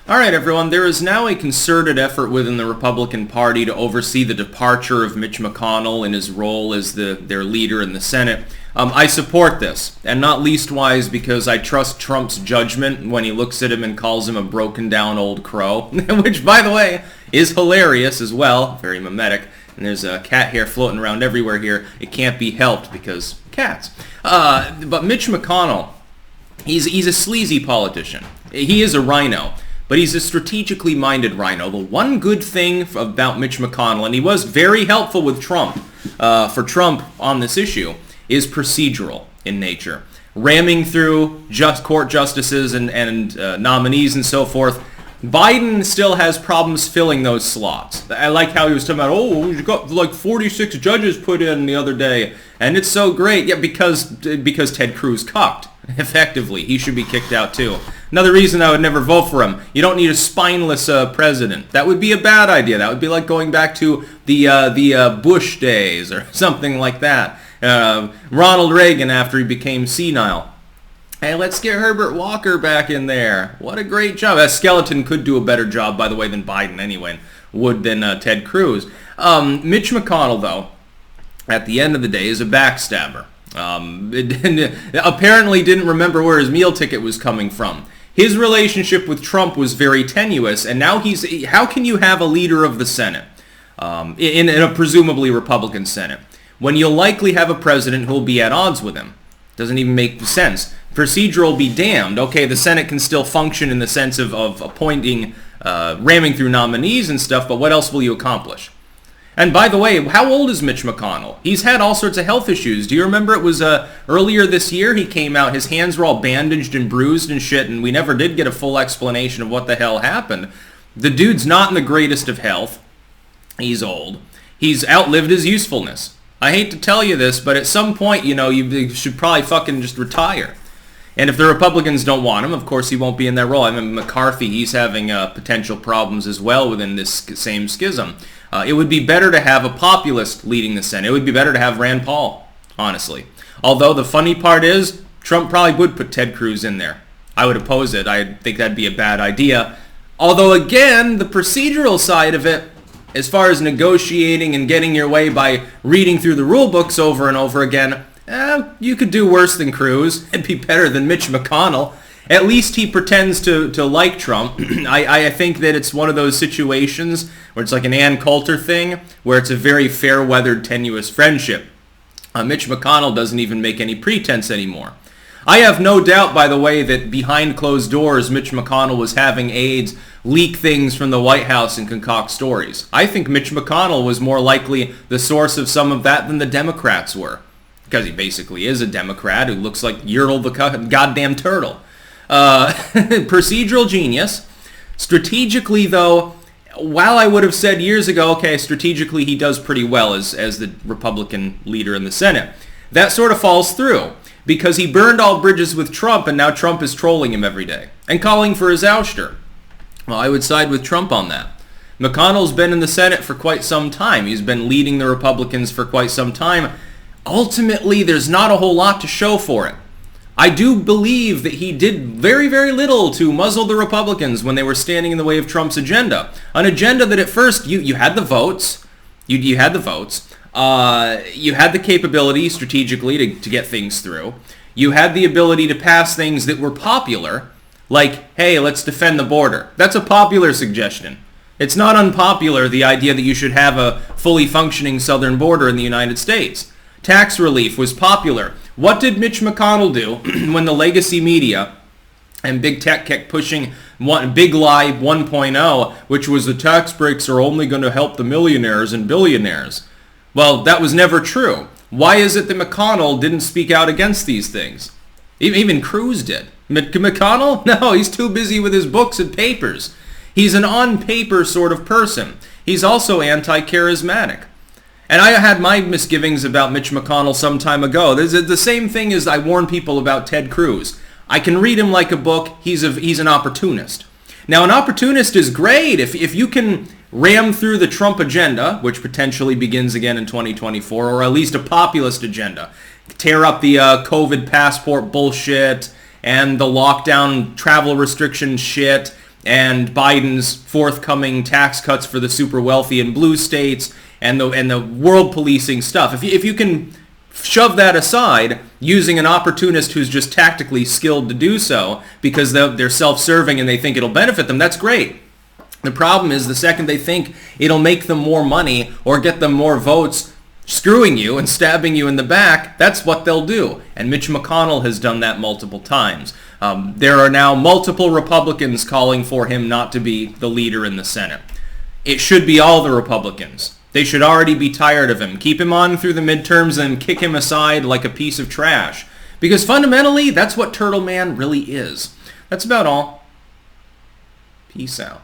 All right, everyone, there is now a concerted effort within the Republican Party to oversee the departure of Mitch McConnell in his role as their leader in the Senate. I support this, and not least wise because I trust Trump's judgment when he looks at him and calls him a broken down old crow, which, by the way, is hilarious as well, very mimetic. And there's a cat hair floating around everywhere here. It can't be helped because cats. But Mitch McConnell, he's a sleazy politician. He is a rhino. But he's a strategically minded rhino. The one good thing about Mitch McConnell, and he was very helpful with Trump, for Trump on this issue, is procedural in nature. Ramming through court justices and nominees and so forth. Biden still has problems filling those slots. I like how he was talking about, you got like 46 judges put in the other day, and it's so great. Yeah, because Ted Cruz cucked. Effectively, he should be kicked out too. Another reason I would never vote for him. You don't need a spineless president. That would be a bad idea. That would be like going back to the Bush days or something like that. Ronald Reagan after he became senile. Hey, let's get Herbert Walker back in there. What a great job. That skeleton could do a better job, by the way, than Biden anyway would than Ted Cruz. Mitch McConnell, though, at the end of the day, is a backstabber. Apparently didn't remember where his meal ticket was coming from. His relationship with Trump was very tenuous, and now how can you have a leader of the Senate in a presumably Republican Senate when you'll likely have a president who'll be at odds with him? Doesn't even make sense. Procedural be damned. Okay, the Senate can still function in the sense of appointing, ramming through nominees and stuff, but what else will you accomplish? And by the way, how old is Mitch McConnell? He's had all sorts of health issues. Do you remember it was earlier this year he came out, his hands were all bandaged and bruised and shit, and we never did get a full explanation of what the hell happened. The dude's not in the greatest of health. He's old. He's outlived his usefulness. I hate to tell you this, but at some point, you should probably fucking just retire. And if the Republicans don't want him, of course he won't be in that role. I mean, McCarthy, he's having potential problems as well within this same schism. It would be better to have a populist leading the Senate. It would be better to have Rand Paul, honestly. Although the funny part is, Trump probably would put Ted Cruz in there. I would oppose it. I think that'd be a bad idea. Although, again, the procedural side of it, as far as negotiating and getting your way by reading through the rule books over and over again, you could do worse than Cruz. It'd be better than Mitch McConnell. At least he pretends to like Trump. I think that it's one of those situations where it's like an Ann Coulter thing, where it's a very fair-weathered, tenuous friendship. Mitch McConnell doesn't even make any pretense anymore. I have no doubt, by the way, that behind closed doors, Mitch McConnell was having aides leak things from the White House and concoct stories. I think Mitch McConnell was more likely the source of some of that than the Democrats were. Because he basically is a Democrat who looks like Yertle the goddamn turtle. Procedural genius. Strategically, though, while I would have said years ago, okay, strategically he does pretty well as the Republican leader in the Senate, that sort of falls through because he burned all bridges with Trump and now Trump is trolling him every day and calling for his ouster. Well, I would side with Trump on that. McConnell's been in the Senate for quite some time. He's been leading the Republicans for quite some time. Ultimately, there's not a whole lot to show for it. I do believe that he did very, very little to muzzle the Republicans when they were standing in the way of Trump's agenda. An agenda that at first you had the votes. You had the votes. You had the capability strategically to get things through. You had the ability to pass things that were popular, like, hey, let's defend the border. That's a popular suggestion. It's not unpopular, the idea that you should have a fully functioning southern border in the United States. Tax relief was popular. What did Mitch McConnell do when the legacy media and big tech kept pushing Big Lie 1.0, which was the tax breaks are only going to help the millionaires and billionaires? Well, that was never true. Why is it that McConnell didn't speak out against these things? Even Cruz did. McConnell? No, he's too busy with his books and papers. He's an on-paper sort of person. He's also anti-charismatic. And I had my misgivings about Mitch McConnell some time ago. There's the same thing as I warn people about Ted Cruz. I can read him like a book. He's an opportunist. Now, an opportunist is great if you can ram through the Trump agenda, which potentially begins again in 2024, or at least a populist agenda. Tear up the COVID passport bullshit and the lockdown travel restriction shit and Biden's forthcoming tax cuts for the super wealthy in blue states, and the world policing stuff. If you can shove that aside using an opportunist who's just tactically skilled to do so because they're self-serving and they think it'll benefit them, that's great. The problem is the second they think it'll make them more money or get them more votes, screwing you and stabbing you in the back, that's what they'll do. And Mitch McConnell has done that multiple times. There are now multiple Republicans calling for him not to be the leader in the Senate. It should be all the Republicans. They should already be tired of him. Keep him on through the midterms and kick him aside like a piece of trash. Because fundamentally, that's what Turtle Man really is. That's about all. Peace out.